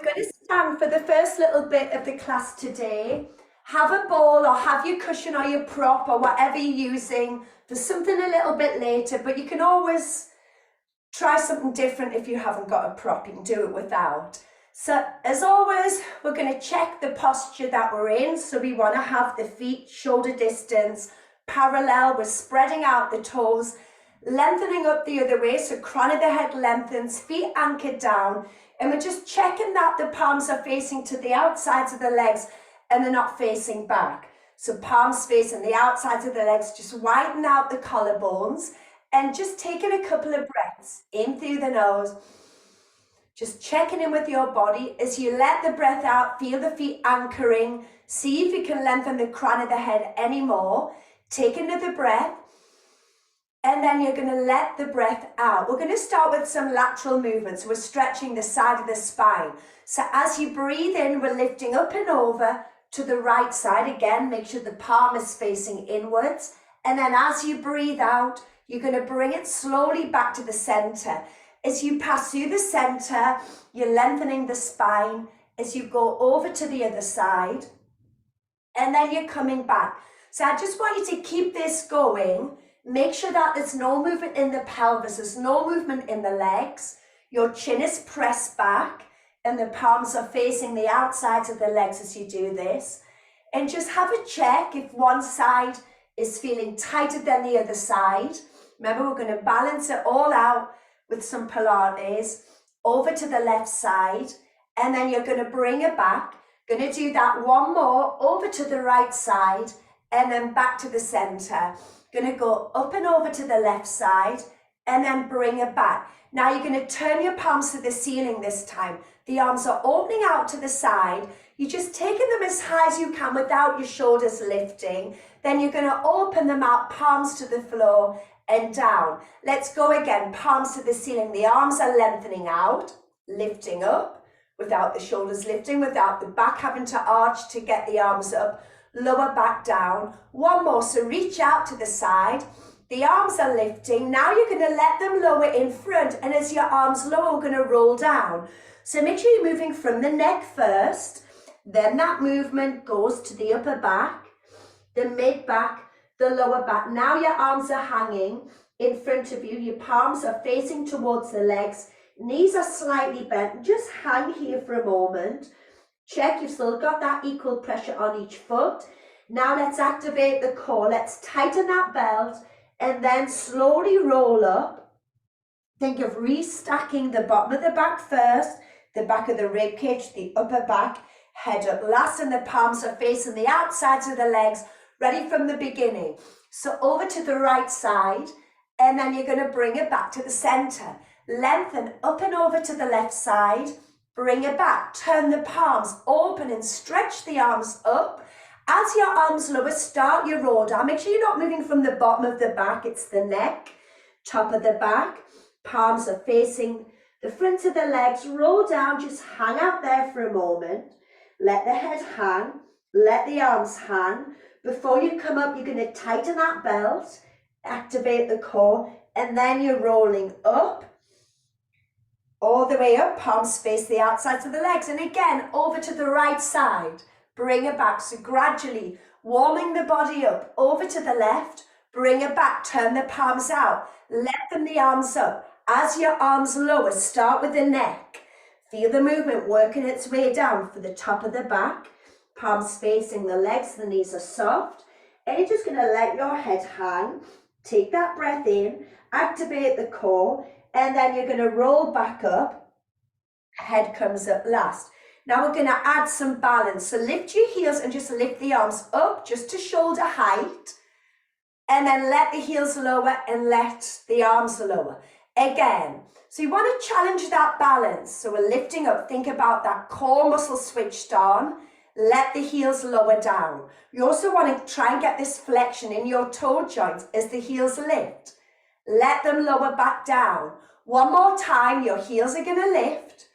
we're going to stand for the first little bit of the class today. Have a ball or have your cushion or your prop or whatever you're using for something a little bit later, but you can always try something different if you haven't got a prop. You can do it without. So as always, we're going to check the posture that we're in. So we want to have the feet shoulder distance parallel. We're spreading out the toes, lengthening up the other way. So crown of the head lengthens, feet anchored down. And we're just checking that the palms are facing to the outsides of the legs and they're not facing back. So palms facing the outsides of the legs, just widen out the collarbones and just taking a couple of breaths in through the nose. Just checking in with your body. As you let the breath out, feel the feet anchoring. See if you can lengthen the crown of the head anymore. Take another breath. And then you're going to let the breath out. We're going to start with some lateral movements. We're stretching the side of the spine. So as you breathe in, we're lifting up and over to the right side. Again, make sure the palm is facing inwards. And then as you breathe out, you're going to bring it slowly back to the center. As you pass through the center, you're lengthening the spine as you go over to the other side. And then you're coming back. So I just want you to keep this going. Make sure that there's no movement in the pelvis, there's no movement in the legs. Your chin is pressed back and the palms are facing the outsides of the legs as you do this. And just have a check if one side is feeling tighter than the other side. Remember, we're going to balance it all out with some Pilates over to the left side. And then you're going to bring it back. Going to do that one more over to the right side and then back to the center. Going to go up and over to the left side and then bring it back. Now you're going to turn your palms to the ceiling this time. The arms are opening out to the side. You're just taking them as high as you can without your shoulders lifting. Then you're going to open them out, palms to the floor and down. Let's go again, palms to the ceiling. The arms are lengthening out, lifting up without the shoulders lifting, without the back having to arch to get the arms up. Lower back down. One more. So reach out to the side. The arms are lifting. Now you're going to let them lower in front. And as your arms lower, we're going to roll down. So make sure you're moving from the neck first. Then that movement goes to the upper back, the mid back, the lower back. Now your arms are hanging in front of you. Your palms are facing towards the legs. Knees are slightly bent. Just hang here for a moment. Check you've still got that equal pressure on each foot. Now let's activate the core. Let's tighten that belt and then slowly roll up. Think of restacking the bottom of the back first, the back of the rib cage, the upper back, head up last, and the palms are facing the outsides of the legs, ready from the beginning. So over to the right side, and then you're going to bring it back to the center. Lengthen up and over to the left side. Bring it back, turn the palms, open and stretch the arms up. As your arms lower, start your roll down. Make sure you're not moving from the bottom of the back, it's the neck, top of the back. Palms are facing the front of the legs, roll down, just hang out there for a moment. Let the head hang, let the arms hang. Before you come up, you're going to tighten that belt, activate the core, and then you're rolling up. All the way up, palms face the outsides of the legs. And again, over to the right side. Bring it back. So gradually warming the body up. Over to the left. Bring it back. Turn the palms out. Lengthen the arms up. As your arms lower, start with the neck. Feel the movement working its way down for the top of the back. Palms facing the legs. The knees are soft. And you're just going to let your head hang. Take that breath in. Activate the core. And then you're going to roll back up, head comes up last. Now we're going to add some balance. So lift your heels and just lift the arms up just to shoulder height. And then let the heels lower and let the arms lower. Again, so you want to challenge that balance. So we're lifting up, think about that core muscle switched on. Let the heels lower down. You also want to try and get this flexion in your toe joints as the heels lift. Let them lower back down. One more time, your heels are going to lift.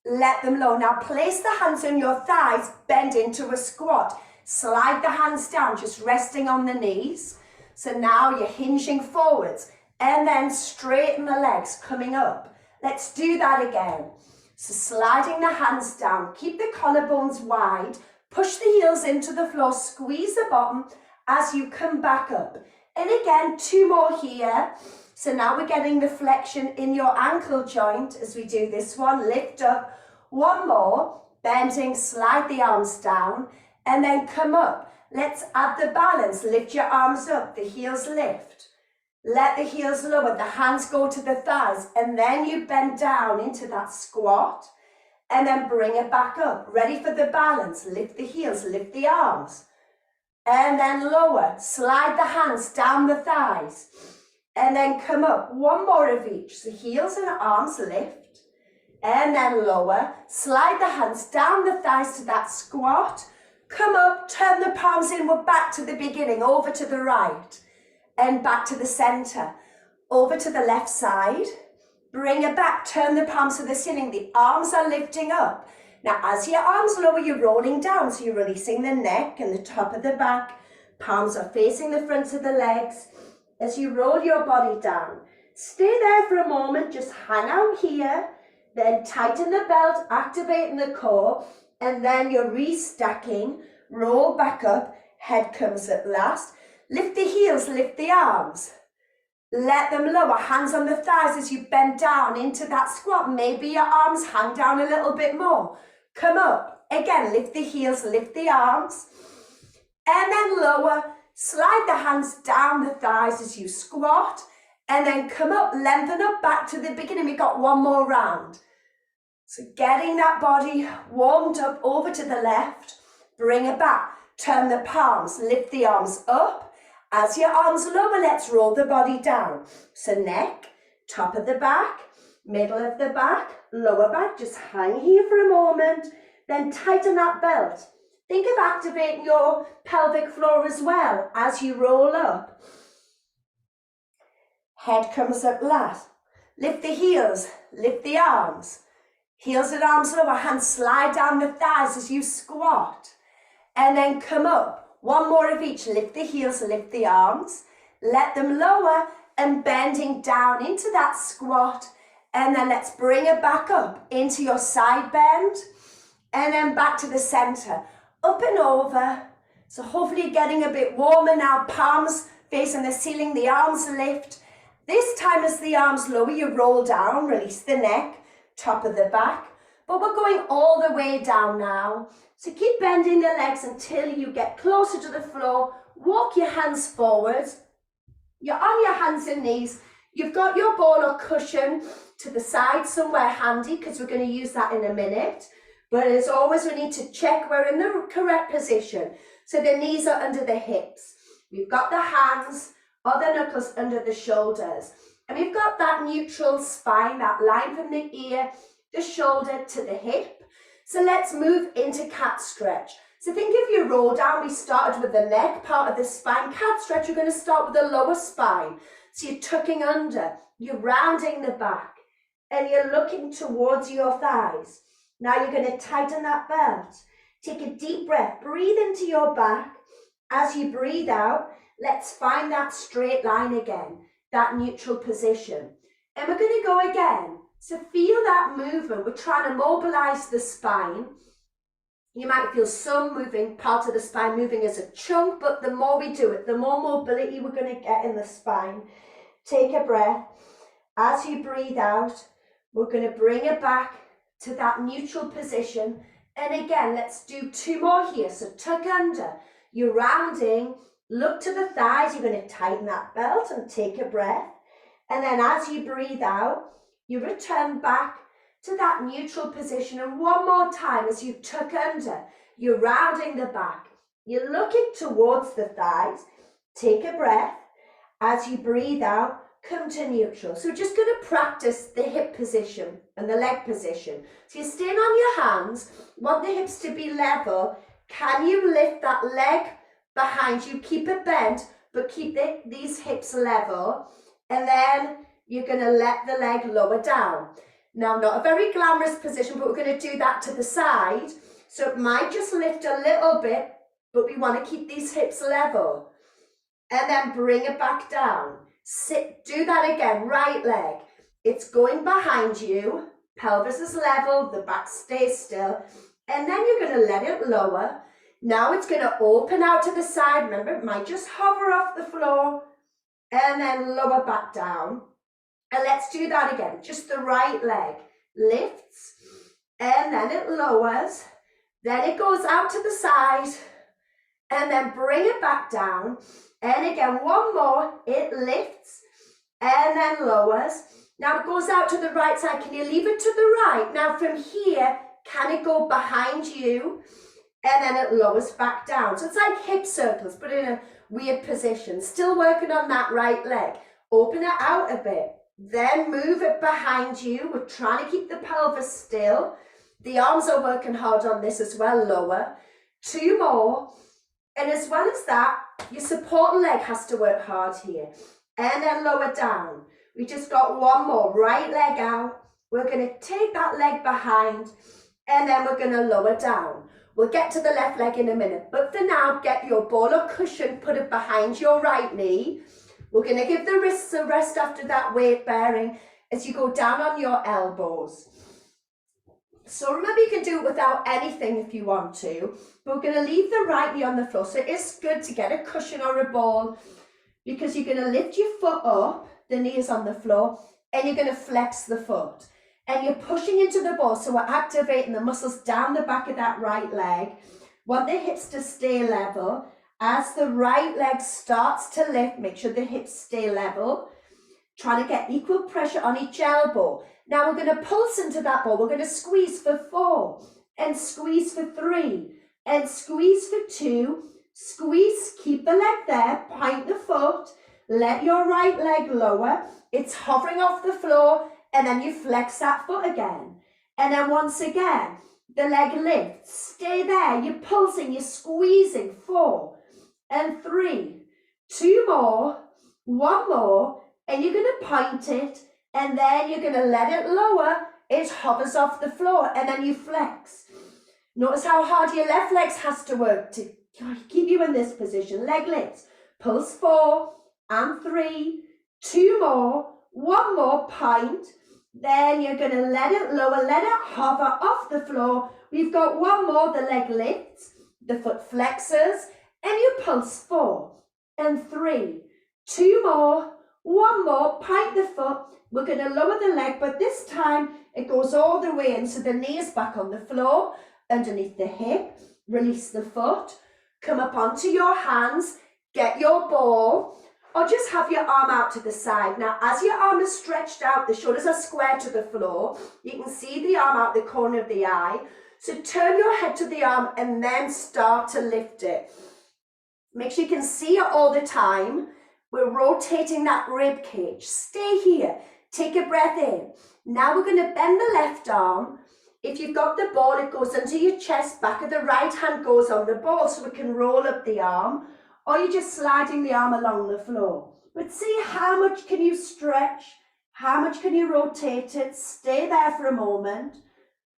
Let them lower. Now place the hands on your thighs, bend into a squat. Slide the hands down, just resting on the knees. So now you're hinging forwards and then straighten the legs coming up. Let's do that again. So sliding the hands down, keep the collarbones wide, push the heels into the floor, squeeze the bottom as you come back up. And again, 2 more here. So now we're getting the flexion in your ankle joint as we do this one. Lift up, 1 more, bending, slide the arms down, and then come up. Let's add the balance. Lift your arms up, the heels lift. Let the heels lower, the hands go to the thighs, and then you bend down into that squat, and then bring it back up. Ready for the balance. Lift the heels, lift the arms, and then lower. Slide the hands down the thighs, and then come up. 1 more of each. So heels and arms lift, and then lower. Slide the hands down the thighs to that squat. Come up, turn the palms inward, back to the beginning, over to the right, and back to the center, over to the left side. Bring it back, turn the palms to the ceiling. The arms are lifting up. Now, as your arms lower, you're rolling down. So you're releasing the neck and the top of the back. Palms are facing the fronts of the legs. As you roll your body down, stay there for a moment. Just hang out here. Then tighten the belt, activating the core. And then you're restacking. Roll back up. Head comes at last. Lift the heels, lift the arms. Let them lower, hands on the thighs as you bend down into that squat. Maybe your arms hang down a little bit more. Come up. Again, lift the heels, lift the arms. And then lower. Slide the hands down the thighs as you squat. And then come up, lengthen up back to the beginning. We've got 1 more round. So getting that body warmed up over to the left. Bring it back. Turn the palms, lift the arms up. As your arms lower, let's roll the body down. So neck, top of the back, middle of the back, lower back. Just hang here for a moment. Then tighten that belt. Think of activating your pelvic floor as well as you roll up. Head comes up last. Lift the heels, lift the arms. Heels and arms lower, hands slide down the thighs as you squat. And then come up. 1 more of each. Lift the heels, lift the arms. Let them lower and bending down into that squat. And then let's bring it back up into your side bend. And then back to the center. Up and over. So hopefully you're getting a bit warmer now. Palms facing the ceiling, the arms lift. This time as the arms lower, you roll down, release the neck, top of the back. But we're going all the way down now. So keep bending the legs until you get closer to the floor. Walk your hands forwards. You're on your hands and knees. You've got your ball or cushion to the side somewhere handy because we're going to use that in a minute. But as always, we need to check we're in the correct position. So the knees are under the hips. We've got the hands or the knuckles under the shoulders. And we've got that neutral spine, that line from the ear, the shoulder to the hip. So let's move into cat stretch. So think if you roll down, we started with the neck part of the spine. Cat stretch, you're going to start with the lower spine. So you're tucking under, you're rounding the back, and you're looking towards your thighs. Now you're going to tighten that belt. Take a deep breath, breathe into your back. As you breathe out, let's find that straight line again, that neutral position. And we're going to go again. So feel that movement. We're trying to mobilize the spine. You might feel some moving, part of the spine moving as a chunk, but the more we do it, the more mobility we're going to get in the spine. Take a breath. As you breathe out, we're going to bring it back to that neutral position. And again, let's do 2 more here. So tuck under. You're rounding. Look to the thighs. You're going to tighten that belt and take a breath. And then as you breathe out, you return back to that neutral position. And 1 more time as you tuck under, you're rounding the back. You're looking towards the thighs. Take a breath. As you breathe out, come to neutral. So we're just going to practice the hip position and the leg position. So you're staying on your hands, want the hips to be level. Can you lift that leg behind you? Keep it bent, but keep these hips level. And then you're going to let the leg lower down. Now, not a very glamorous position, but we're going to do that to the side. So it might just lift a little bit, but we want to keep these hips level. And then bring it back down. Sit, do that again, right leg. It's going behind you, pelvis is level, the back stays still, and then you're going to let it lower. Now it's going to open out to the side. Remember, it might just hover off the floor and then lower back down. And let's do that again. Just the right leg lifts and then it lowers. Then it goes out to the side and then bring it back down. And again, one more. It lifts and then lowers. Now it goes out to the right side. Can you leave it to the right? Now from here, can it go behind you? And then it lowers back down. So it's like hip circles, but in a weird position. Still working on that right leg. Open it out a bit. Then move it behind you. We're trying to keep the pelvis still. The arms are working hard on this as well. Lower. 2 more. And as well as that, your support leg has to work hard here. And then lower down. We just got 1 more. Right leg out. We're going to take that leg behind. And then we're going to lower down. We'll get to the left leg in a minute. But for now, get your ball or cushion, put it behind your right knee. We're going to give the wrists a rest after that weight bearing as you go down on your elbows. So remember, you can do it without anything if you want to. But we're going to leave the right knee on the floor. So it's good to get a cushion or a ball because you're going to lift your foot up, the knee is on the floor, and you're going to flex the foot. And you're pushing into the ball, so we're activating the muscles down the back of that right leg. Want the hips to stay level. As the right leg starts to lift, make sure the hips stay level. Trying to get equal pressure on each elbow. Now we're going to pulse into that ball. We're going to squeeze for 4, and squeeze for 3, and squeeze for 2. Squeeze, keep the leg there, point the foot, let your right leg lower. It's hovering off the floor. And then you flex that foot again. And then once again, the leg lifts. Stay there. You're pulsing. You're squeezing. 4 and 3. 2 more. 1 more. And you're going to point it. And then you're going to let it lower. It hovers off the floor. And then you flex. Notice how hard your left leg has to work to keep you in this position. Leg lifts. Pulse 4 and 3. 2 more. 1 more. Point. Then you're going to let it lower, let it hover off the floor. We've got 1 more, the leg lifts, the foot flexes, and you pulse 4 and 3. 2 more, 1 more, point the foot. We're going to lower the leg, but this time it goes all the way in. So the knee is back on the floor, underneath the hip. Release the foot, come up onto your hands, get your ball. Or just have your arm out to the side. Now, as your arm is stretched out, the shoulders are square to the floor. You can see the arm out the corner of the eye. So turn your head to the arm and then start to lift it. Make sure you can see it all the time. We're rotating that rib cage. Stay here. Take a breath in. Now we're going to bend the left arm. If you've got the ball, it goes under your chest. Back of the right hand goes on the ball so we can roll up the arm. Or you're just sliding the arm along the floor. But see how much can you stretch, how much can you rotate it. Stay there for a moment.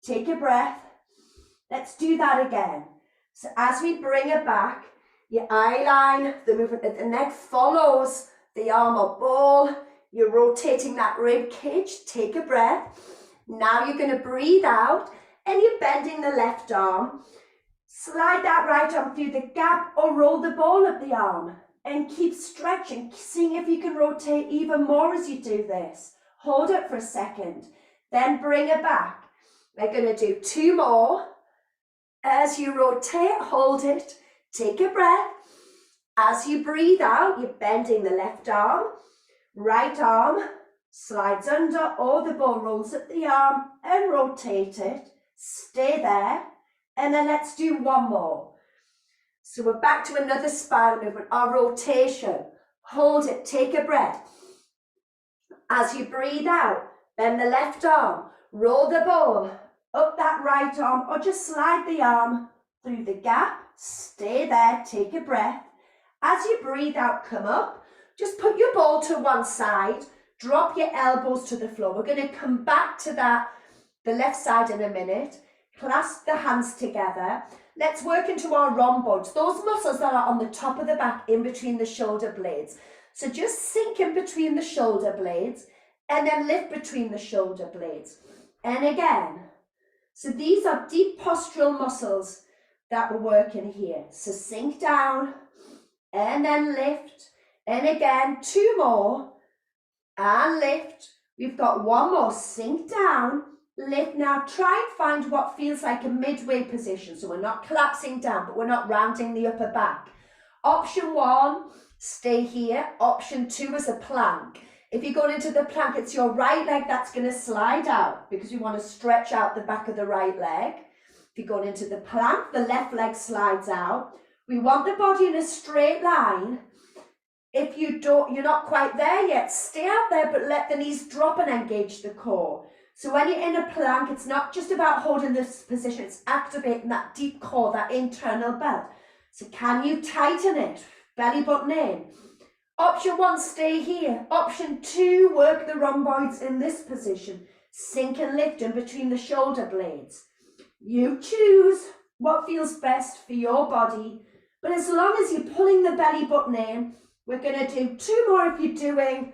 Take a breath. Let's do that again. So as we bring it back, your eye line, the movement of the neck follows the arm or ball. You're rotating that rib cage. Take a breath. Now you're going to breathe out and you're bending the left arm. Slide that right arm through the gap or roll the ball up the arm and keep stretching, seeing if you can rotate even more as you do this. Hold it for a second, then bring it back. We're going to do 2 more. As you rotate, hold it, take a breath. As you breathe out, you're bending the left arm, right arm slides under or the ball rolls up the arm and rotate it. Stay there. And then let's do 1 more. So we're back to another spinal movement, our rotation. Hold it, take a breath. As you breathe out, bend the left arm, roll the ball up that right arm, or just slide the arm through the gap. Stay there, take a breath. As you breathe out, come up. Just put your ball to one side, drop your elbows to the floor. We're going to come back to that, the left side in a minute. Clasp the hands together. Let's work into our rhomboids, those muscles that are on the top of the back in between the shoulder blades. So just sink in between the shoulder blades and then lift between the shoulder blades. and again. So these are deep postural muscles that we're working here. So sink down and then lift. And again, 2 more and lift. We've got 1 more, sink down, lift. Now try and find what feels like a midway position. So we're not collapsing down, but we're not rounding the upper back. Option 1, stay here. Option 2 is a plank. If you're going into the plank, it's your right leg that's going to slide out because we want to stretch out the back of the right leg. If you're going into the plank, the left leg slides out. We want the body in a straight line. If you're not quite there yet, stay out there, but let the knees drop and engage the core. So when you're in a plank, it's not just about holding this position, it's activating that deep core, that internal belt. So can you tighten it? Belly button in. Option 1, stay here. Option 2, work the rhomboids in this position. Sink and lift in between the shoulder blades. You choose what feels best for your body. But as long as you're pulling the belly button in, we're going to do 2 more if you're doing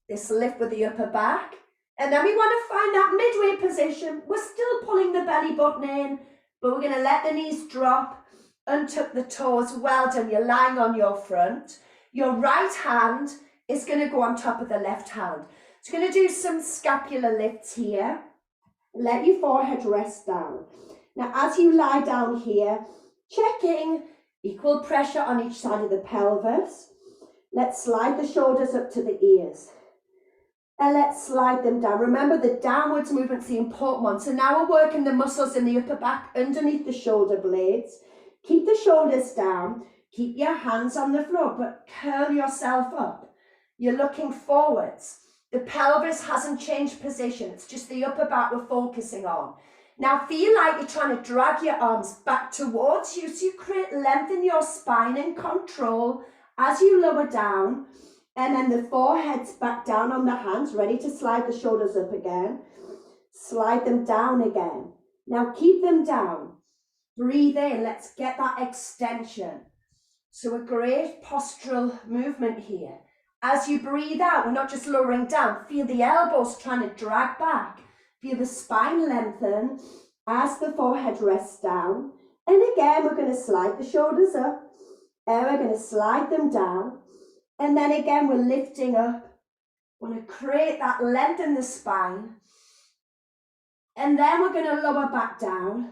this lift with the upper back. And then we want to find that midway position. We're still pulling the belly button in, but we're going to let the knees drop, untuck the toes. Well done. You're lying on your front. Your right hand is going to go on top of the left hand. So you're going to do some scapular lifts here. Let your forehead rest down. Now, as you lie down here, checking equal pressure on each side of the pelvis. Let's slide the shoulders up to the ears. And let's slide them down. Remember, the downwards movement's the important one. So now we're working the muscles in the upper back underneath the shoulder blades. Keep the shoulders down. Keep your hands on the floor, but curl yourself up. You're looking forwards. The pelvis hasn't changed position. It's just the upper back we're focusing on. Now feel like you're trying to drag your arms back towards you, so you create length in your spine and control as you lower down. And then the forehead's back down on the hands, ready to slide the shoulders up again. Slide them down again. Now keep them down. Breathe in. Let's get that extension. So a great postural movement here. As you breathe out, we're not just lowering down. Feel the elbows trying to drag back. Feel the spine lengthen as the forehead rests down. And again, we're going to slide the shoulders up. And we're going to slide them down. And then again, we're lifting up. We want to create that length in the spine. And then we're going to lower back down.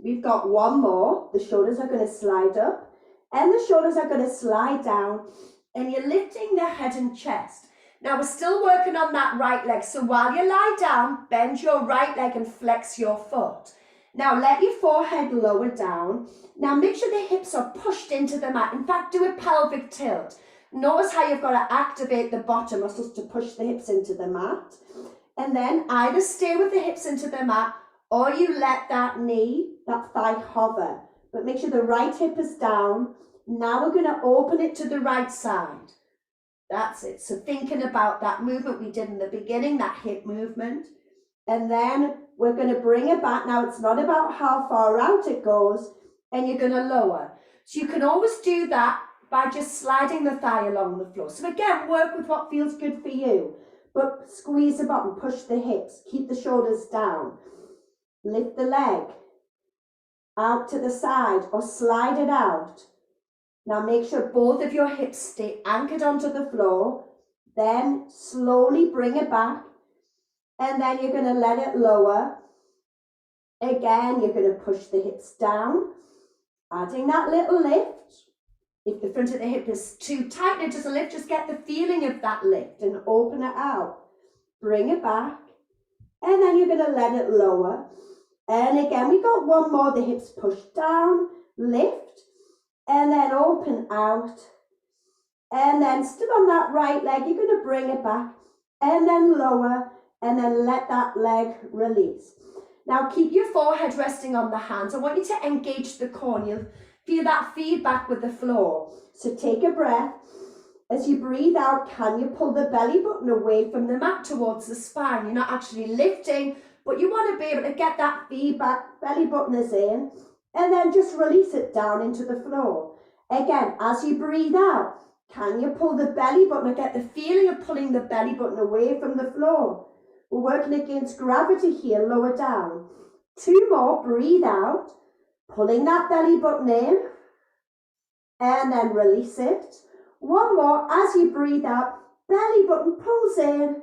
We've got 1 more. The shoulders are going to slide up. And the shoulders are going to slide down. And you're lifting the head and chest. Now we're still working on that right leg. So while you lie down, bend your right leg and flex your foot. Now let your forehead lower down. Now make sure the hips are pushed into the mat. In fact, do a pelvic tilt. Notice how you've got to activate the bottom muscles to push the hips into the mat. And then either stay with the hips into the mat or you let that knee, that thigh hover. But make sure the right hip is down. Now we're going to open it to the right side. That's it. So thinking about that movement we did in the beginning, that hip movement. And then we're going to bring it back. Now it's not about how far out it goes, and you're going to lower. So you can always do that by just sliding the thigh along the floor. So again, work with what feels good for you. But squeeze the bottom, push the hips, keep the shoulders down. Lift the leg out to the side or slide it out. Now make sure both of your hips stay anchored onto the floor. Then slowly bring it back. And then you're going to let it lower. Again, you're going to push the hips down. Adding that little lift. If the front of the hip is too tight and it doesn't lift, just get the feeling of that lift and open it out. Bring it back. And then you're going to let it lower. And again, we got 1 more. The hips push down, lift. And then open out. And then still on that right leg, you're going to bring it back. And then lower. And then let that leg release. Now keep your forehead resting on the hands. I want you to engage the core. And you'll feel that feedback with the floor. So take a breath. As you breathe out, can you pull the belly button away from the mat towards the spine? You're not actually lifting, but you want to be able to get that feedback. Belly button is in. And then just release it down into the floor. Again, as you breathe out, can you pull the belly button or get the feeling of pulling the belly button away from the floor? We're working against gravity here, lower down. 2 more, breathe out, pulling that belly button in, and then release it. 1 more, as you breathe out, belly button pulls in,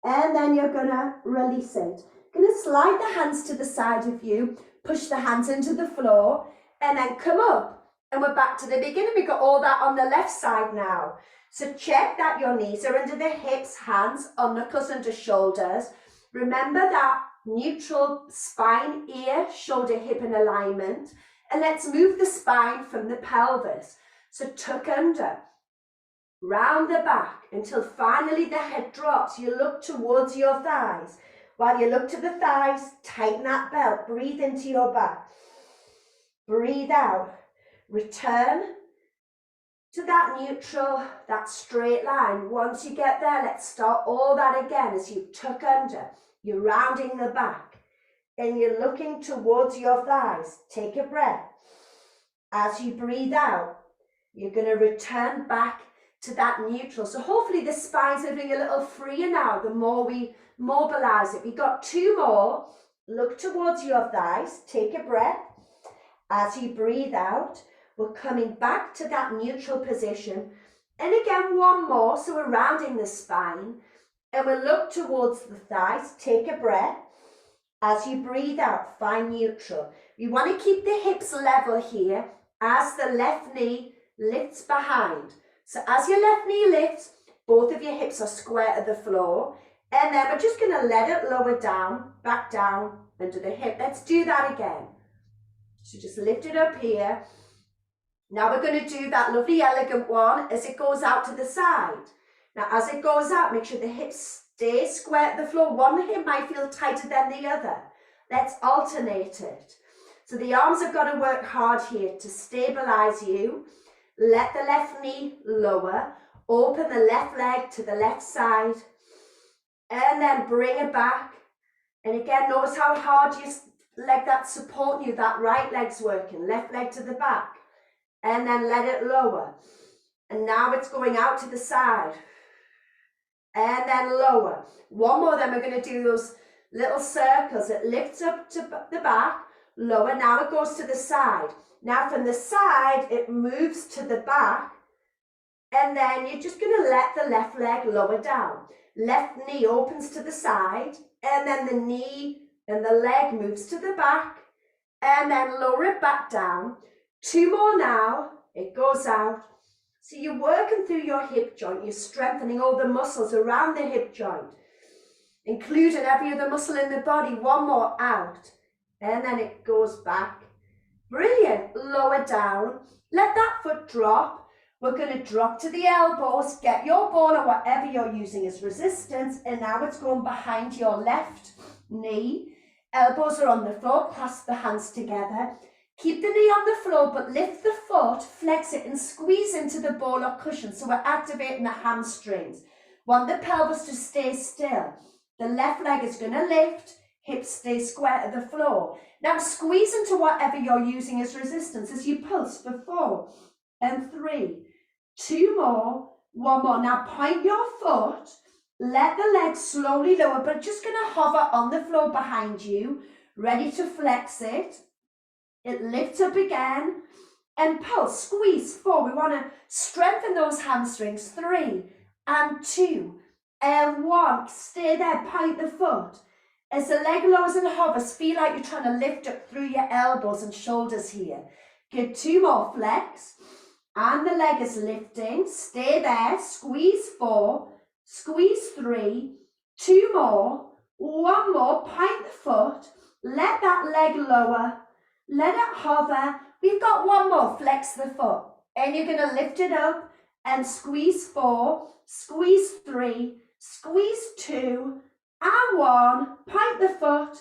and then you're gonna release it. Gonna slide the hands to the side of you, push the hands into the floor, and then come up. And we're back to the beginning. We've got all that on the left side now. So check that your knees are under the hips, hands on knuckles under shoulders. Remember that neutral spine, ear, shoulder, hip in alignment. And let's move the spine from the pelvis. So tuck under, round the back until finally the head drops. You look towards your thighs. While you look to the thighs, tighten that belt. Breathe into your back. Breathe out. Return to that neutral, that straight line. Once you get there, let's start all that again as you tuck under. You're rounding the back and you're looking towards your thighs. Take a breath. As you breathe out, you're going to return back to that neutral. So hopefully the spine's moving a little freer now the more we mobilize it. We've got 2 more. Look towards your thighs. Take a breath. As you breathe out, we're coming back to that neutral position. And again, 1 more. So we're rounding the spine. And we'll look towards the thighs. Take a breath. As you breathe out, find neutral. You want to keep the hips level here as the left knee lifts behind. So as your left knee lifts, both of your hips are square to the floor. And then we're just going to let it lower down, back down, under the hip. Let's do that again. So just lift it up here. Now we're going to do that lovely elegant one as it goes out to the side. Now as it goes out, make sure the hips stay square to the floor. One hip might feel tighter than the other. Let's alternate it. So the arms have got to work hard here to stabilize you. Let the left knee lower. Open the left leg to the left side. And then bring it back. And again, notice how hard your leg that's supporting you, that right leg's working. Left leg to the back. And then let it lower. And now it's going out to the side. And then lower. 1 more, then we're going to do those little circles. It lifts up to the back, lower. Now it goes to the side. Now from the side, it moves to the back. And then you're just going to let the left leg lower down. Left knee opens to the side. And then the knee and the leg moves to the back. And then lower it back down. 2 more now. It goes out. So you're working through your hip joint. You're strengthening all the muscles around the hip joint, including every other muscle in the body. 1 more out. And then it goes back. Brilliant. Lower down. Let that foot drop. We're going to drop to the elbows. Get your ball or whatever you're using as resistance. And now it's going behind your left knee. Elbows are on the floor. Clasp the hands together. Keep the knee on the floor, but lift the foot, flex it, and squeeze into the ball or cushion. So we're activating the hamstrings. Want the pelvis to stay still. The left leg is going to lift, hips stay square to the floor. Now squeeze into whatever you're using as resistance as you pulse for 4 and 3. 2 more, 1 more. Now point your foot, let the leg slowly lower, but just going to hover on the floor behind you, ready to flex it. It lifts up again and pulse, squeeze 4. We want to strengthen those hamstrings. 3 and 2 and 1. Stay there, point the foot. As the leg lowers and hovers, feel like you're trying to lift up through your elbows and shoulders here. Good, 2 more, flex. And the leg is lifting. Stay there, squeeze 4, squeeze 3, 2 more, 1 more, point the foot. Let that leg lower. Let it hover. We've got 1 more. Flex the foot. And you're going to lift it up and squeeze 4, squeeze 3, squeeze 2, and 1. Point the foot.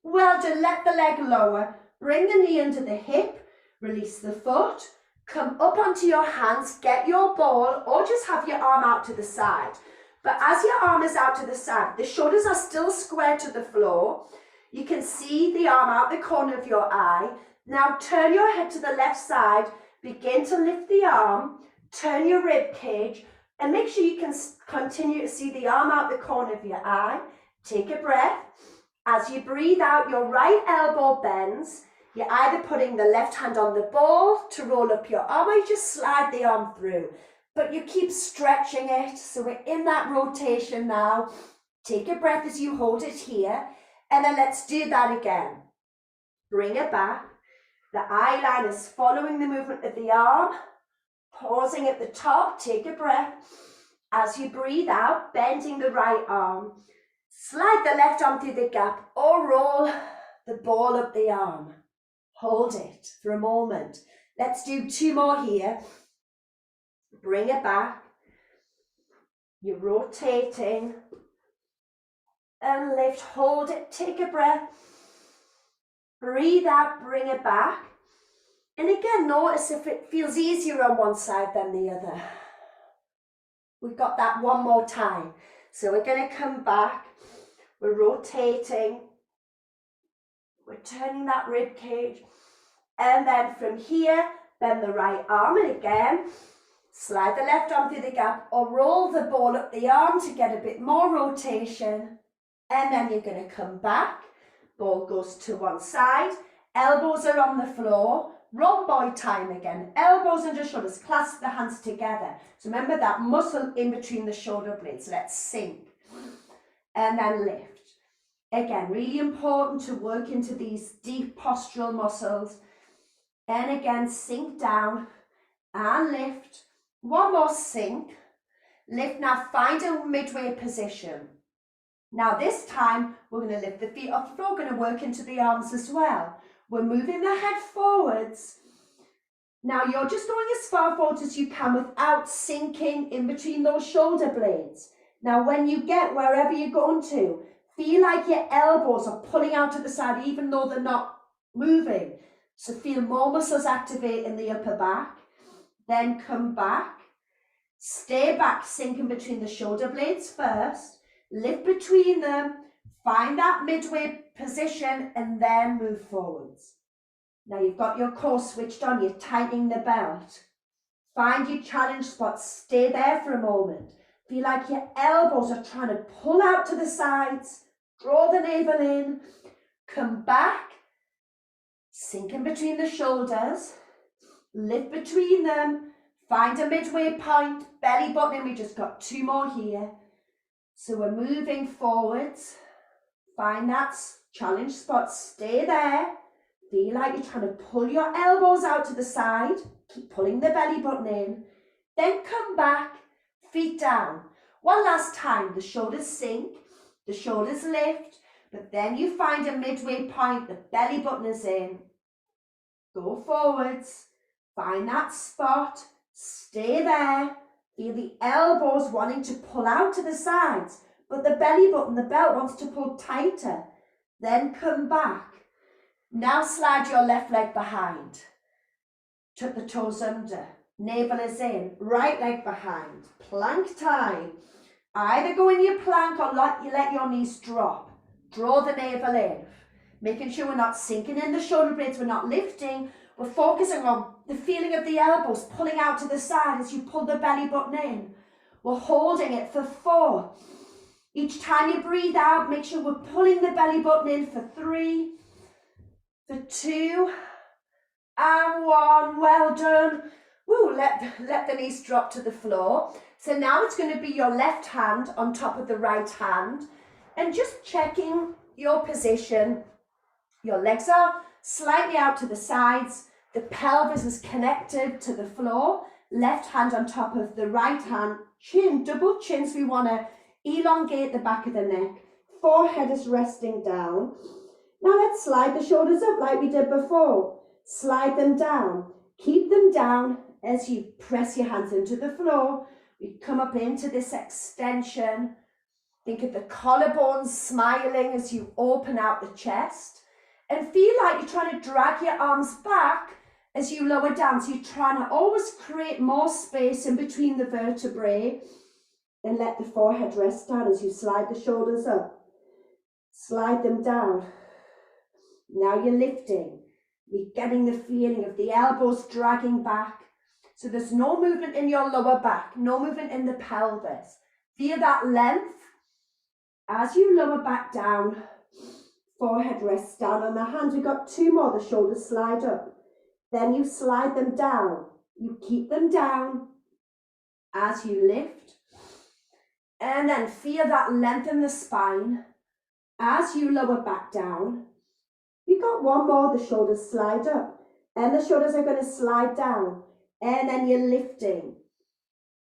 Well done. Let the leg lower. Bring the knee under the hip. Release the foot. Come up onto your hands. Get your ball or just have your arm out to the side. But as your arm is out to the side, the shoulders are still square to the floor. You can see the arm out the corner of your eye. Now turn your head to the left side. Begin to lift the arm. Turn your rib cage and make sure you can continue to see the arm out the corner of your eye. Take a breath. As you breathe out, your right elbow bends. You're either putting the left hand on the ball to roll up your arm, or you just slide the arm through. But you keep stretching it. So we're in that rotation now. Take a breath as you hold it here. And then let's do that again. Bring it back. The eye line is following the movement of the arm. Pausing at the top, take a breath. As you breathe out, bending the right arm. Slide the left arm through the gap or roll the ball up the arm. Hold it for a moment. Let's do 2 more here. Bring it back. You're rotating. And lift, hold it, take a breath. Breathe out, bring it back. And again, notice if it feels easier on one side than the other. We've got that one more time. So we're going to come back. We're rotating. We're turning that rib cage. And then from here, bend the right arm. And again, slide the left arm through the gap or roll the ball up the arm to get a bit more rotation. And then you're going to come back. Ball goes to one side. Elbows are on the floor. Rhomboid time again. Elbows under shoulders. Clasp the hands together. So remember that muscle in between the shoulder blades. Let's sink. And then lift. Again, really important to work into these deep postural muscles. And again, sink down and lift. One more sink. Lift. Now find a midway position. Now this time, we're going to lift the feet off the floor. We're going to work into the arms as well. We're moving the head forwards. Now you're just going as far forward as you can without sinking in between those shoulder blades. Now when you get wherever you're going to, feel like your elbows are pulling out to the side even though they're not moving. So feel more muscles activate in the upper back. Then come back. Stay back, sink in between the shoulder blades first. Lift between them, find that midway position and then move forwards. Now you've got your core switched on, you're tightening the belt. Find your challenge spot, stay there for a moment. Feel like your elbows are trying to pull out to the sides, draw the navel in, come back, sink in between the shoulders, lift between them, find a midway point, belly button in, we just got 2 more here. So we're moving forwards, find that challenge spot, stay there, feel like you're trying to pull your elbows out to the side, keep pulling the belly button in, then come back, feet down. One last time, the shoulders sink, the shoulders lift, but then you find a midway point, the belly button is in, go forwards, find that spot, stay there. Feel the elbows wanting to pull out to the sides, but the belly button, the belt wants to pull tighter. Then come back. Now slide your left leg behind. Tuck the toes under. Navel is in. Right leg behind. Plank time. Either go in your plank or let your knees drop. Draw the navel in. Making sure we're not sinking in the shoulder blades, we're not lifting. We're focusing on the feeling of the elbows pulling out to the side as you pull the belly button in. We're holding it for 4. Each time you breathe out, make sure we're pulling the belly button in for 3, for 2, and 1. Well done. Woo, let the knees drop to the floor. So now it's going to be your left hand on top of the right hand. And just checking your position. Your legs are slightly out to the sides. The pelvis is connected to the floor. Left hand on top of the right hand. Chin, double chins. We want to elongate the back of the neck. Forehead is resting down. Now let's slide the shoulders up like we did before. Slide them down. Keep them down as you press your hands into the floor. We come up into this extension. Think of the collarbones smiling as you open out the chest. And feel like you're trying to drag your arms back as you lower down. So you're trying to always create more space in between the vertebrae. And let the forehead rest down as you slide the shoulders up. Slide them down. Now you're lifting. You're getting the feeling of the elbows dragging back. So there's no movement in your lower back, no movement in the pelvis. Feel that length As you lower back down, forehead rests down on the hands. We've got 2 more, the shoulders slide up. Then you slide them down. You keep them down as you lift. And then feel that length in the spine. As you lower back down, you've got 1 more, the shoulders slide up. And the shoulders are going to slide down. And then you're lifting.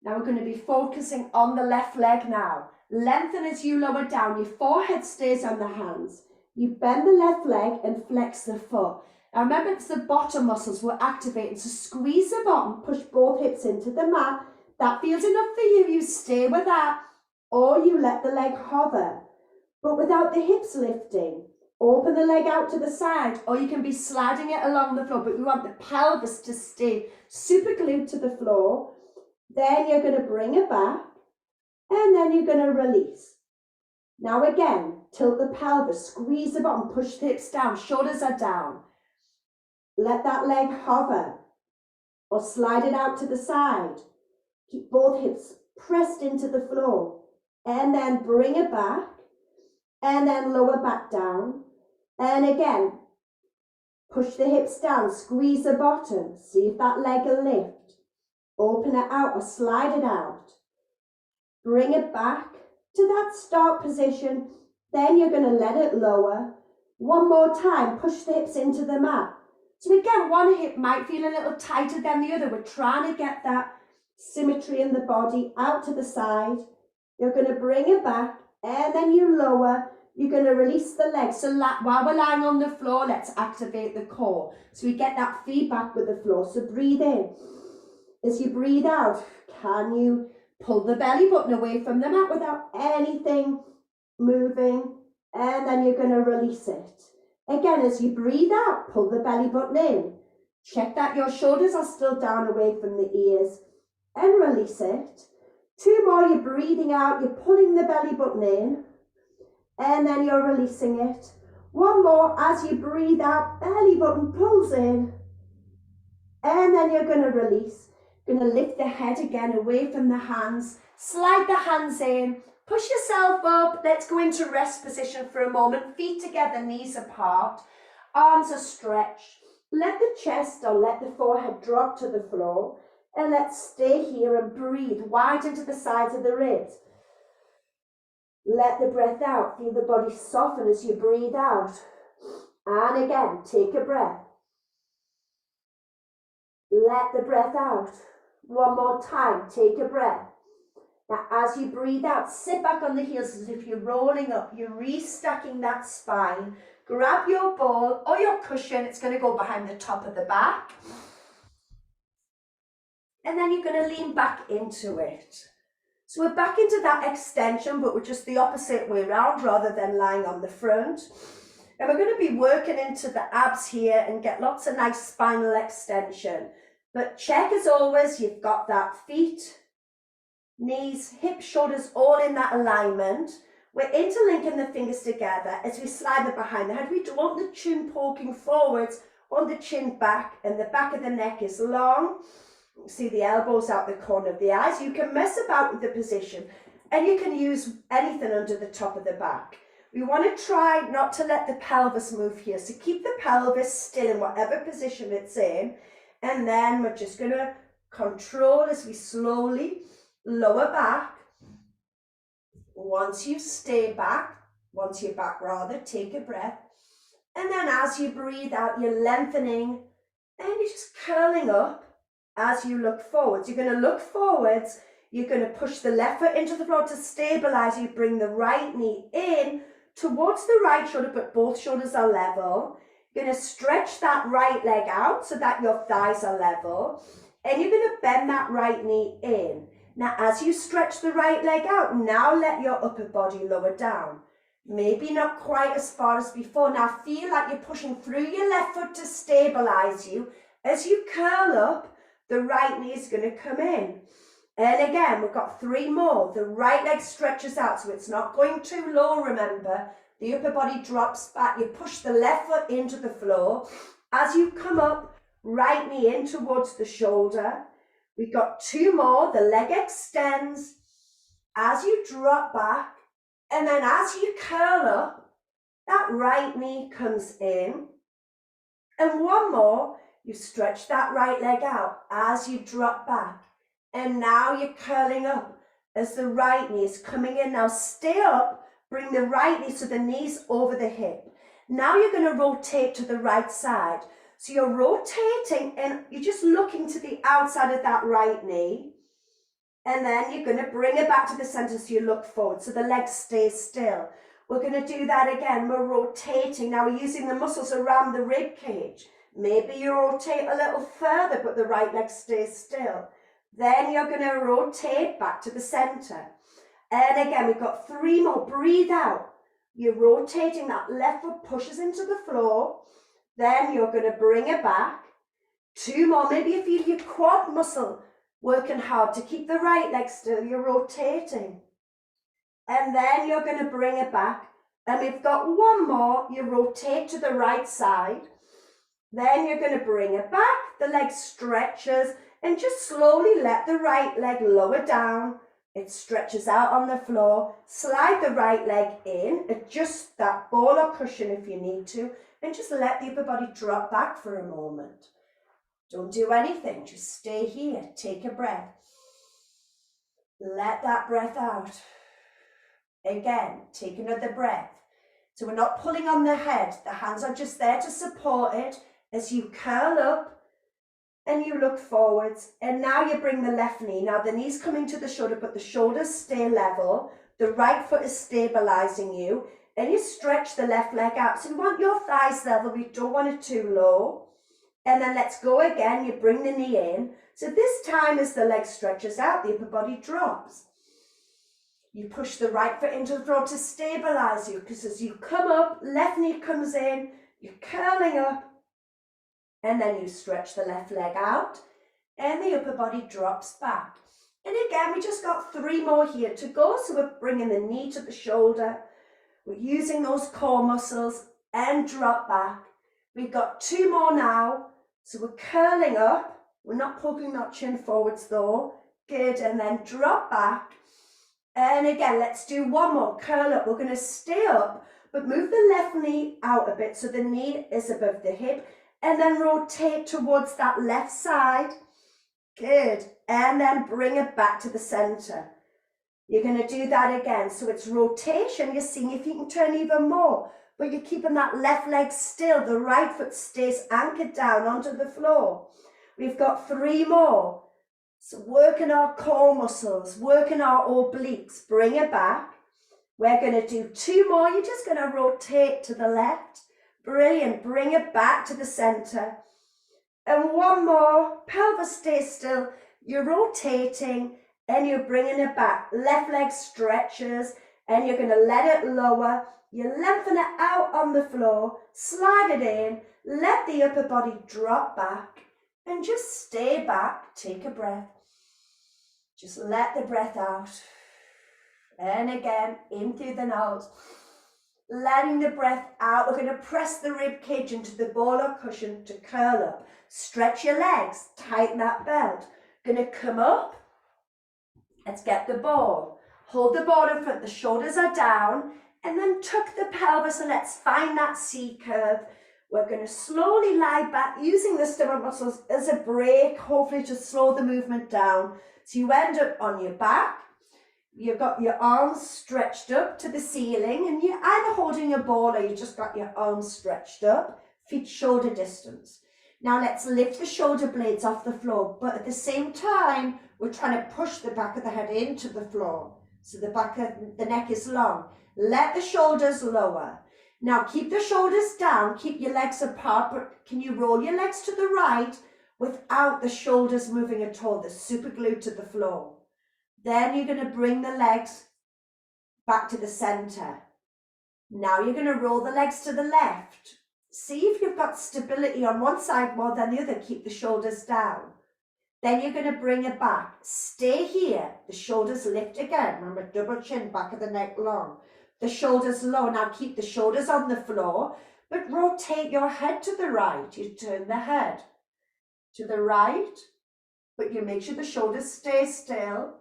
Now we're going to be focusing on the left leg now. Lengthen as you lower down. Your forehead stays on the hands. You bend the left leg and flex the foot. Now remember, it's the bottom muscles we're activating. So squeeze the bottom, push both hips into the mat. That feels enough for you. You stay with that. Or you let the leg hover, but without the hips lifting. Open the leg out to the side, or you can be sliding it along the floor, but we want the pelvis to stay super glued to the floor. Then you're going to bring it back, and then you're going to release. Now again, tilt the pelvis, squeeze the bottom, push the hips down, shoulders are down. Let that leg hover, or slide it out to the side. Keep both hips pressed into the floor, and then bring it back, and then lower back down. And again, push the hips down, squeeze the bottom, see if that leg will lift. Open it out or slide it out. Bring it back to that start position. Then you're going to let it lower. 1 more time, push the hips into the mat. So again, one hip might feel a little tighter than the other. We're trying to get that symmetry in the body out to the side. You're going to bring it back, and then you lower. You're going to release the legs. So while we're lying on the floor, let's activate the core. So we get that feedback with the floor. So breathe in. As you breathe out, can you pull the belly button away from the mat without anything moving? And then you're going to release it. Again, as you breathe out, pull the belly button in. Check that your shoulders are still down away from the ears. And release it. 2 more, you're breathing out, you're pulling the belly button in. And then you're releasing it. 1 more, as you breathe out, belly button pulls in. And then you're going to release. Going to lift the head again away from the hands. Slide the hands in. Push yourself up. Let's go into rest position for a moment. Feet together, knees apart. Arms are stretched. Let the chest or let the forehead drop to the floor. And let's stay here and breathe. Widen to the sides of the ribs. Let the breath out. Feel the body soften as you breathe out. And again, take a breath. Let the breath out. 1 more time, take a breath. Now as you breathe out, sit back on the heels as if you're rolling up. You're restacking that spine. Grab your ball or your cushion. It's going to go behind the top of the back. And then you're going to lean back into it. So we're back into that extension, but we're just the opposite way around rather than lying on the front. And we're going to be working into the abs here and get lots of nice spinal extension. But check as always, you've got that feet, knees, hips, shoulders, all in that alignment. We're interlinking the fingers together as we slide them behind the head. We don't want the chin poking forwards, want the chin back, and the back of the neck is long. See the elbows out the corner of the eyes. You can mess about with the position, and you can use anything under the top of the back. We want to try not to let the pelvis move here. So keep the pelvis still in whatever position it's in. And then we're just going to control as we slowly lower back. Once you stay back, once you're back rather, take a breath. And then as you breathe out, you're lengthening and you're just curling up as you look forwards. You're going to look forwards. You're going to push the left foot into the floor to stabilize. You bring the right knee in towards the right shoulder, but both shoulders are level. You're going to stretch that right leg out so that your thighs are level. And you're going to bend that right knee in. Now, as you stretch the right leg out, now let your upper body lower down. Maybe not quite as far as before. Now feel like you're pushing through your left foot to stabilize you. As you curl up, the right knee is going to come in. And again, we've got 3 more. The right leg stretches out, so it's not going too low, remember. The upper body drops back. You push the left foot into the floor. As you come up, right knee in towards the shoulder. We've got 2 more. The leg extends. As you drop back, And then as you curl up, that right knee comes in. And one more, you stretch that right leg out as you drop back. And now you're curling up as the right knee is coming in. Now stay up, bring the right knee so the knee's over the hip. Now you're going to rotate to the right side. So you're rotating and you're just looking to the outside of that right knee. And then you're going to bring it back to the center so you look forward. So the leg stays still. We're going to do that again. We're rotating. Now we're using the muscles around the rib cage. Maybe you rotate a little further, but the right leg stays still. Then you're going to rotate back to the center. And again, we've got 3 more. Breathe out. You're rotating. That left foot pushes into the floor. Then you're going to bring it back. 2 more. Maybe you feel your quad muscle working hard to keep the right leg still. You're rotating. And then you're going to bring it back. And we've got 1 more. You rotate to the right side. Then you're going to bring it back. The leg stretches. And just slowly let the right leg lower down. It stretches out on the floor. Slide the right leg in. Adjust that ball or cushion if you need to. And just let the upper body drop back for a moment. Don't do anything. Just stay here. Take a breath. Let that breath out. Again, take another breath. So we're not pulling on the head. The hands are just there to support it as you curl up and you look forwards. And now you bring the left knee. Now the knee's coming to the shoulder, but the shoulders stay level. The right foot is stabilizing you. And you stretch the left leg out. So we want your thighs level. We don't want it too low. And then let's go again. You bring the knee in. So this time as the leg stretches out, the upper body drops. You push the right foot into the floor to stabilize you, because as you come up, left knee comes in, you're curling up, and then you stretch the left leg out, and the upper body drops back. And again, we just got 3 more here to go. So we're bringing the knee to the shoulder. We're using those core muscles and drop back. We've got 2 more now. So we're curling up. We're not poking that chin forwards though. Good. And then drop back. And again, let's do 1 more. Curl up. We're going to stay up, but move the left knee out a bit so the knee is above the hip. And then rotate towards that left side. Good. And then bring it back to the center. You're going to do that again. So it's rotation. You're seeing if you can turn even more. But you're keeping that left leg still. The right foot stays anchored down onto the floor. We've got 3 more. So working our core muscles, working our obliques. Bring it back. We're going to do 2 more. You're just going to rotate to the left. Brilliant. Bring it back to the center. And 1 more. Pelvis stays still. You're rotating and you're bringing it back. Left leg stretches and you're going to let it lower. You lengthen it out on the floor, slide it in, let the upper body drop back, and just stay back. Take a breath. Just let the breath out. And again, in through the nose. Letting the breath out. We're going to press the rib cage into the ball or cushion to curl up. Stretch your legs, tighten that belt. Going to come up. Let's get the ball. Hold the ball in front, the shoulders are down. And then tuck the pelvis and let's find that C curve. We're going to slowly lie back using the stomach muscles as a break, hopefully to slow the movement down. So you end up on your back. You've got your arms stretched up to the ceiling and you're either holding a ball or you just got your arms stretched up, feet shoulder distance. Now let's lift the shoulder blades off the floor, but at the same time, we're trying to push the back of the head into the floor. So the back of the neck is long. Let the shoulders lower. Now keep the shoulders down, keep your legs apart, but can you roll your legs to the right without the shoulders moving at all? They're super glued to the floor. Then you're going to bring the legs back to the center. Now you're going to roll the legs to the left. See if you've got stability on one side more than the other. Keep the shoulders down. Then you're going to bring it back. Stay here. The shoulders lift again. Remember, double chin, back of the neck long. The shoulders low. Now keep the shoulders on the floor, but rotate your head to the right. You turn the head to the right, but you make sure the shoulders stay still.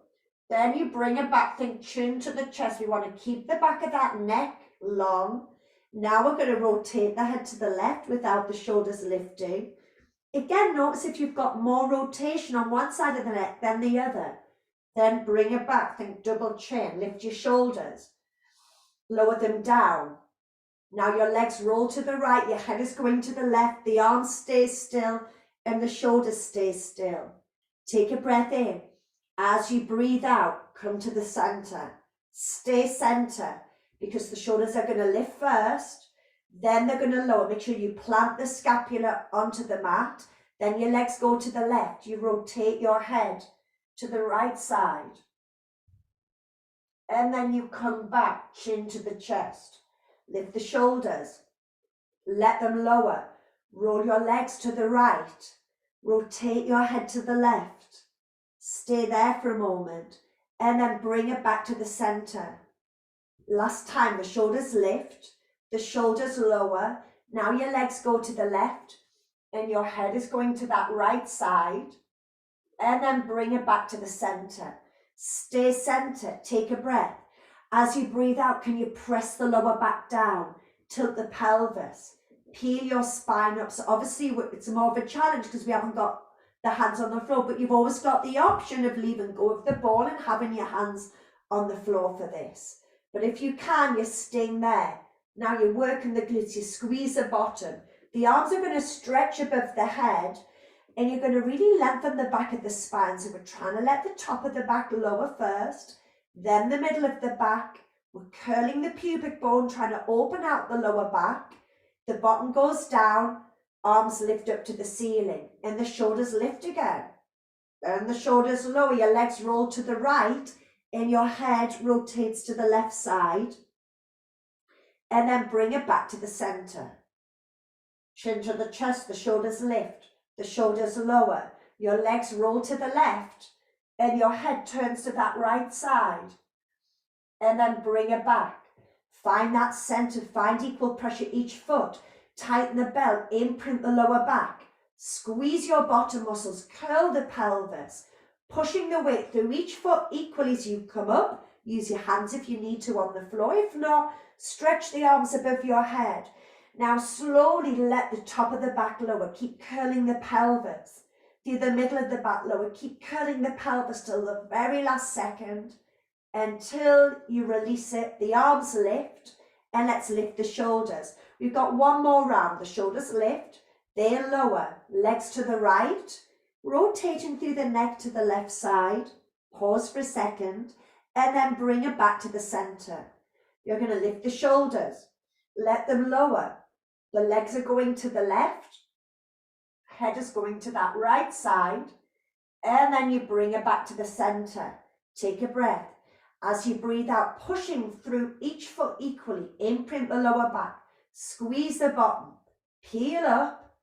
Then you bring it back, think chin to the chest. We want to keep the back of that neck long. Now we're going to rotate the head to the left without the shoulders lifting. Again, notice if you've got more rotation on one side of the neck than the other. Then bring it back, think double chin, lift your shoulders, lower them down. Now your legs roll to the right, your head is going to the left, the arms stay still and the shoulders stay still. Take a breath in. As you breathe out, come to the center. Stay center because the shoulders are going to lift first, then they're going to lower. Make sure you plant the scapula onto the mat, then your legs go to the left. You rotate your head to the right side. And then you come back, chin to the chest. Lift the shoulders, let them lower. Roll your legs to the right. Rotate your head to the left. Stay there for a moment and then bring it back to the center. Last time, the shoulders lift, the shoulders lower. Now your legs go to the left and your head is going to that right side. And then bring it back to the center. Stay centered, take a breath. As you breathe out, can you press the lower back down? Tilt the pelvis, peel your spine up. So obviously it's more of a challenge because we haven't got the hands on the floor, but you've always got the option of leaving go of the ball and having your hands on the floor for this. But if you can, you're staying there. Now you're working the glutes, you squeeze the bottom. The arms are going to stretch above the head and you're going to really lengthen the back of the spine. So we're trying to let the top of the back lower first, then the middle of the back. We're curling the pubic bone, trying to open out the lower back. The bottom goes down, arms lift up to the ceiling, and the shoulders lift again. And the shoulders lower, your legs roll to the right, and your head rotates to the left side. And then bring it back to the center. Chin to the chest, the shoulders lift, the shoulders lower. Your legs roll to the left, and your head turns to that right side. And then bring it back. Find that center, find equal pressure each foot. Tighten the belt, imprint the lower back. Squeeze your bottom muscles, curl the pelvis, pushing the weight through each foot equally as you come up. Use your hands if you need to on the floor. If not, stretch the arms above your head. Now slowly let the top of the back lower. Keep curling the pelvis. Through the middle of the back lower. Keep curling the pelvis till the very last second, until you release it. The arms lift, and let's lift the shoulders. We've got one more round. The shoulders lift, they lower, legs to the right, rotating through the neck to the left side. Pause for a second, and then bring it back to the center. You're going to lift the shoulders, let them lower. The legs are going to the left, head is going to that right side, and then you bring it back to the center. Take a breath. As you breathe out, pushing through each foot equally, imprint the lower back, squeeze the bottom, peel up,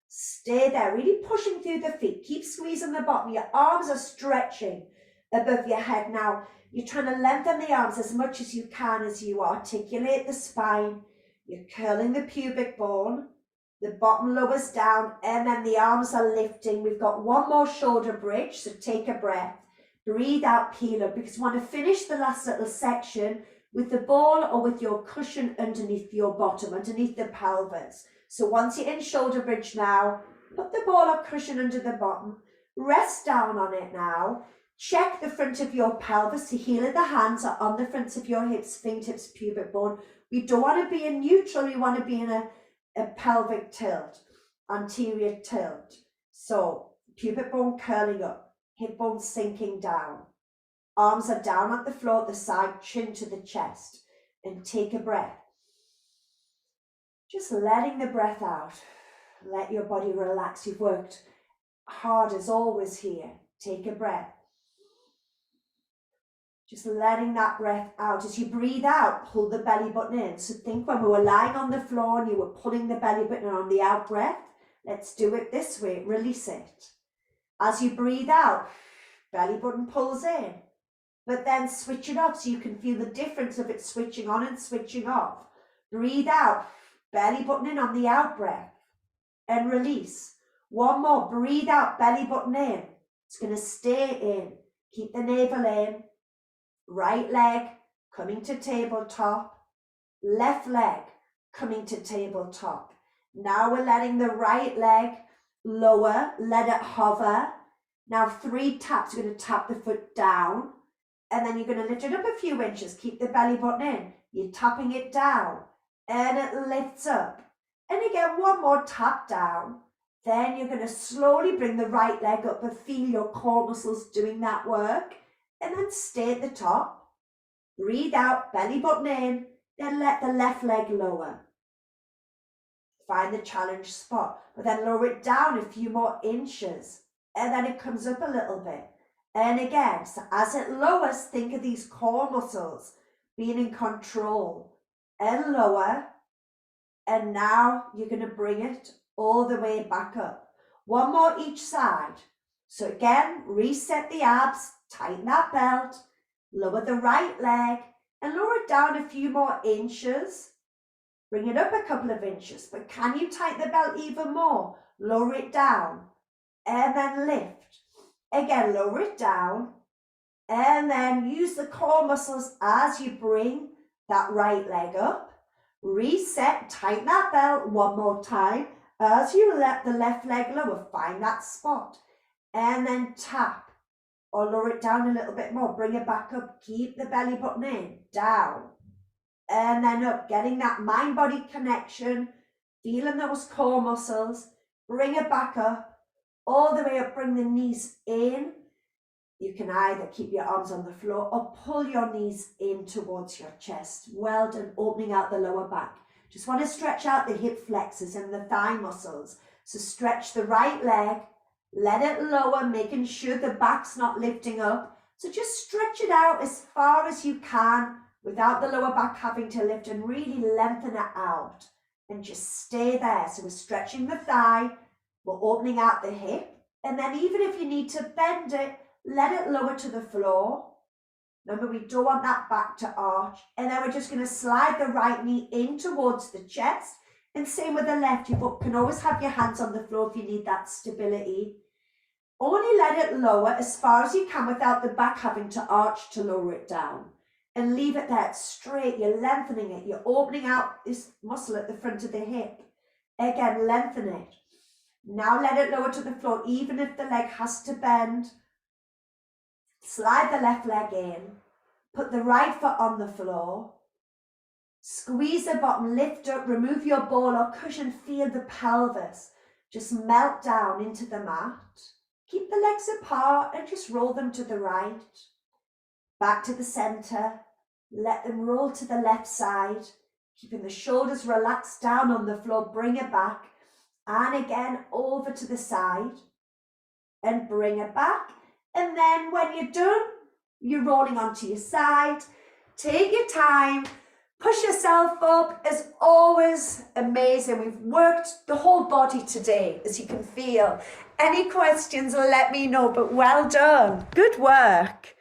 stay there, really pushing through the feet. Keep squeezing the bottom. Your arms are stretching above your head. Now, you're trying to lengthen the arms as much as you can as you articulate the spine. You're curling the pubic bone. The bottom lowers down, and then the arms are lifting. We've got one more shoulder bridge, so take a breath. Breathe out, peel up, because you want to finish the last little section with the ball or with your cushion underneath your bottom, underneath the pelvis. So once you're in shoulder bridge now, put the ball or cushion under the bottom, rest down on it now. Check the front of your pelvis. The heel of the hands are on the fronts of your hips, fingertips, pubic bone. We don't want to be in neutral, we want to be in a pelvic tilt, anterior tilt. So pubic bone curling up, hip bone sinking down. Arms are down at the floor at the side, chin to the chest. And take a breath. Just letting the breath out. Let your body relax. You've worked hard as always here. Take a breath. Just letting that breath out. As you breathe out, pull the belly button in. So think when we were lying on the floor and you were pulling the belly button on the out breath. Let's do it this way. Release it. As you breathe out, belly button pulls in. But then switch it off so you can feel the difference of it switching on and switching off. Breathe out, belly button in on the out breath. And release. One more. Breathe out, belly button in. It's going to stay in. Keep the navel in. right leg coming to tabletop, left leg coming to tabletop. Now we're letting the right leg lower, let it hover. Now 3 taps, you're going to tap the foot down, and then you're going to lift it up a few inches. Keep the belly button in. You're tapping it down, and it lifts up. And again, one more tap down. Then you're going to slowly bring the right leg up and feel your core muscles doing that work. And then stay at the top. Breathe out, belly button in. Then let the left leg lower. Find the challenge spot, but then lower it down a few more inches. And then it comes up a little bit. And again, so as it lowers, think of these core muscles being in control. And lower. And now you're going to bring it all the way back up. One more each side. So again, reset the abs, tighten that belt, lower the right leg, and lower it down a few more inches. Bring it up a couple of inches, but can you tighten the belt even more? Lower it down, and then lift. Again, lower it down, and then use the core muscles as you bring that right leg up. Reset, tighten that belt one more time. As you let the left leg lower, find that spot. And then tap or lower it down a little bit more. Bring it back up. Keep the belly button in, down. And then up, getting that mind-body connection, feeling those core muscles. Bring it back up, all the way up. Bring the knees in. You can either keep your arms on the floor or pull your knees in towards your chest. Well done, opening out the lower back. Just want to stretch out the hip flexors and the thigh muscles. So stretch the right leg, let it lower, making sure the back's not lifting up. So just stretch it out as far as you can without the lower back having to lift, and really lengthen it out. And just stay there. So we're stretching the thigh, we're opening out the hip. And then even if you need to bend it, let it lower to the floor. Remember, we don't want that back to arch. And then we're just going to slide the right knee in towards the chest. And same with the left. You can always have your hands on the floor if you need that stability. Only let it lower as far as you can without the back having to arch to lower it down. And leave it there straight. You're lengthening it. You're opening out this muscle at the front of the hip. Again, lengthen it. Now let it lower to the floor, even if the leg has to bend. Slide the left leg in, put the right foot on the floor, squeeze the bottom, lift up, remove your ball or cushion, feel the pelvis just melt down into the mat. Keep the legs apart and just roll them to the right, back to the center, let them roll to the left side, keeping the shoulders relaxed down on the floor, bring it back, and again over to the side, and bring it back. And then when you're done, you're rolling onto your side. Take your time, push yourself up. As always, amazing. We've worked the whole body today, as you can feel. Any questions, let me know, but well done. Good work.